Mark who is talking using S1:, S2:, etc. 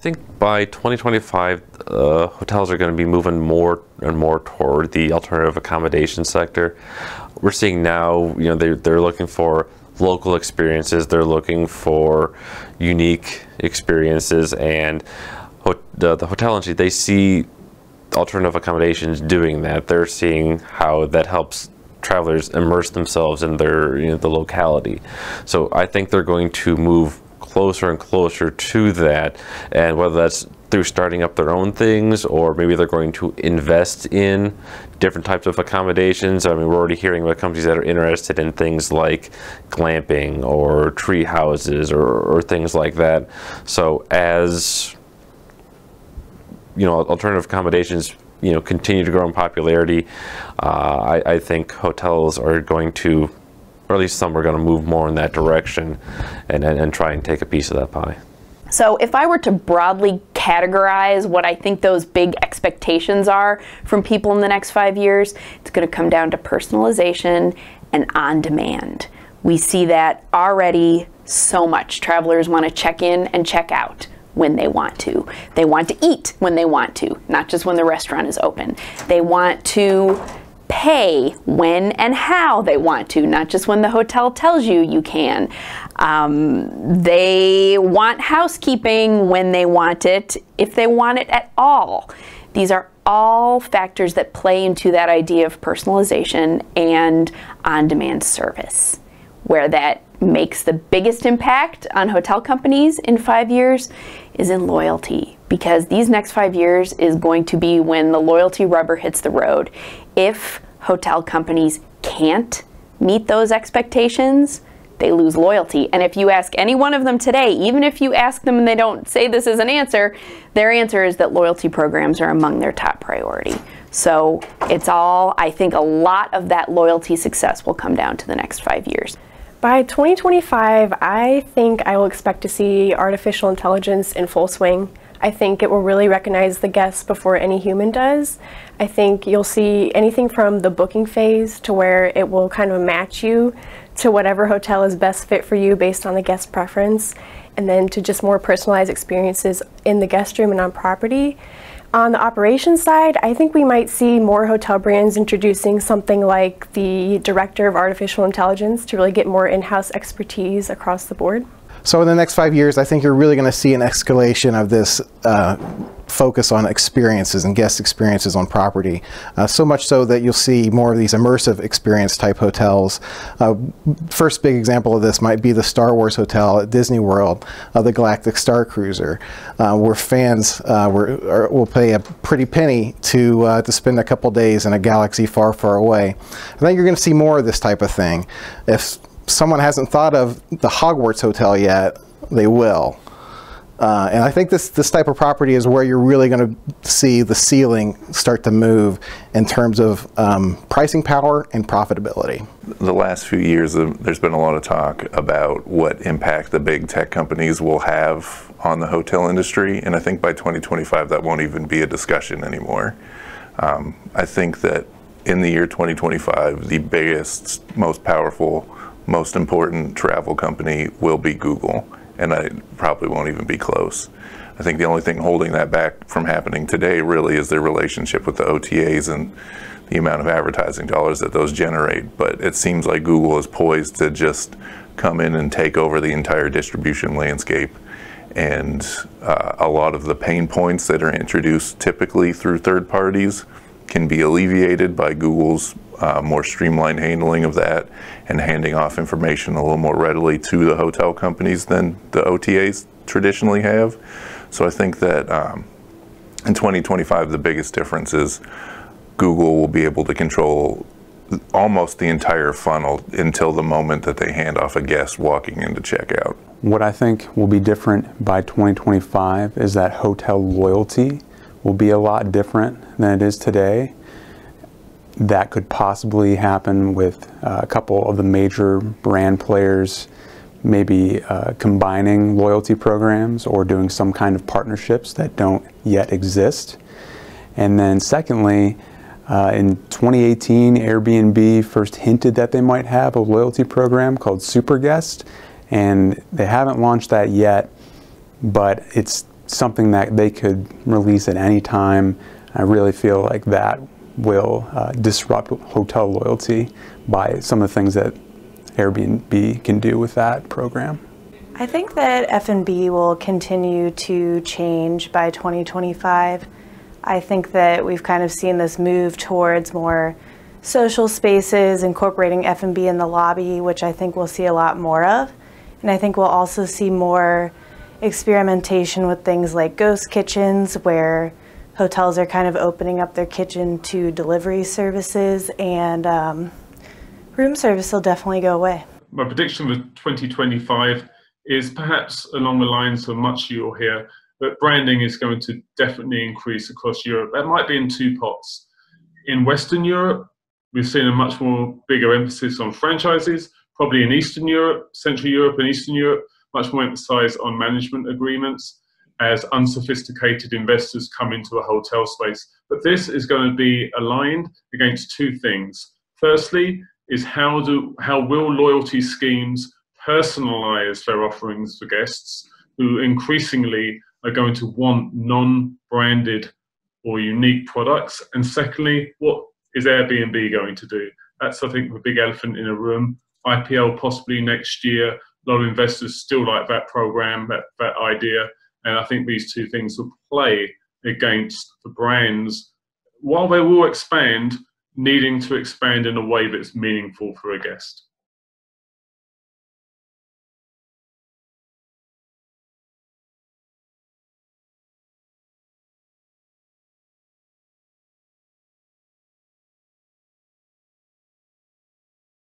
S1: think by 2025, hotels are going to be moving more and more toward the alternative accommodation sector. We're seeing now, they're looking for local experiences, they're looking for unique experiences, and the hotel industry, they see alternative accommodations doing that. They're seeing how that helps travelers immerse themselves in their the locality. So I think they're going to move closer and closer to that, and whether that's through starting up their own things, or maybe they're going to invest in different types of accommodations. I mean, we're already hearing about companies that are interested in things like glamping or tree houses or things like that. So as alternative accommodations continue to grow in popularity, I think hotels are going to, or at least some are going to move more in that direction and try and take a piece of that pie.
S2: So if I were to broadly categorize what I think those big expectations are from people in the next 5 years, it's going to come down to personalization and on demand. We see that already so much. Travelers want to check in and check out when they want to. They want to eat when they want to, not just when the restaurant is open. They want to pay when and how they want to, not just when the hotel tells you you can. They want housekeeping when they want it, if they want it at all. These are all factors that play into that idea of personalization and on-demand service. Where that makes the biggest impact on hotel companies in 5 years is in loyalty, because these next 5 years is going to be when the loyalty rubber hits the road. If hotel companies can't meet those expectations, they lose loyalty. And if you ask any one of them today, even if you ask them and they don't say this is an answer, their answer is that loyalty programs are among their top priority. So it's all, I think a lot of that loyalty success will come down to the next 5 years.
S3: By 2025, I think I will expect to see artificial intelligence in full swing. I think it will really recognize the guests before any human does. I think you'll see anything from the booking phase to where it will kind of match you to whatever hotel is best fit for you based on the guest preference, and then to just more personalized experiences in the guest room and on property. On the operations side, I think we might see more hotel brands introducing something like the Director of Artificial Intelligence to really get more in-house expertise across the board.
S4: So in the next 5 years, I think you're really going to see an escalation of this focus on experiences and guest experiences on property. So much so that you'll see more of these immersive experience type hotels. First big example of this might be the Star Wars Hotel at Disney World, the Galactic Star Cruiser, where fans will pay a pretty penny to spend a couple days in a galaxy far, far away. I think you're going to see more of this type of thing. If someone hasn't thought of the Hogwarts Hotel yet, they will. And I think this type of property is where you're really going to see the ceiling start to move in terms of pricing power and profitability.
S5: The last few years, there's been a lot of talk about what impact the big tech companies will have on the hotel industry, and I think by 2025 that won't even be a discussion anymore. I think that in the year 2025, the biggest, most powerful, most important travel company will be Google, and I probably won't even be close. I think the only thing holding that back from happening today really is their relationship with the OTAs and the amount of advertising dollars that those generate. But it seems like Google is poised to just come in and take over the entire distribution landscape. And a lot of the pain points that are introduced typically through third parties can be alleviated by Google's more streamlined handling of that and handing off information a little more readily to the hotel companies than the OTAs traditionally have. So I think that in 2025 the biggest difference is Google will be able to control almost the entire funnel until the moment that they hand off a guest walking into checkout.
S6: What I think will be different by 2025 is that hotel loyalty will be a lot different than it is today. That could possibly happen with a couple of the major brand players maybe combining loyalty programs or doing some kind of partnerships that don't yet exist. And then secondly, in 2018, Airbnb first hinted that they might have a loyalty program called Super Guest, and they haven't launched that yet, but it's something that they could release at any time. I really feel like that will disrupt hotel loyalty by some of the things that Airbnb can do with that program.
S7: I think that F&B will continue to change by 2025. I think that we've kind of seen this move towards more social spaces, incorporating F&B in the lobby, which I think we'll see a lot more of. And I think we'll also see more experimentation with things like ghost kitchens, where hotels are kind of opening up their kitchen to delivery services, and room service will definitely go away.
S8: My prediction for 2025 is perhaps along the lines of much you'll hear, but branding is going to definitely increase across Europe. That might be in two pots. In Western Europe, we've seen a much more bigger emphasis on franchises. Probably in Eastern Europe, Central Europe and Eastern Europe, much more emphasis on management agreements as unsophisticated investors come into a hotel space. But this is going to be aligned against two things. Firstly, is how will loyalty schemes personalize their offerings for guests who increasingly are going to want non-branded or unique products? And secondly, what is Airbnb going to do? That's, I think, the big elephant in the room. IPO possibly next year. A lot of investors still like that program, that idea. And I think these two things will play against the brands, while they will expand, needing to expand in a way that's meaningful for a guest.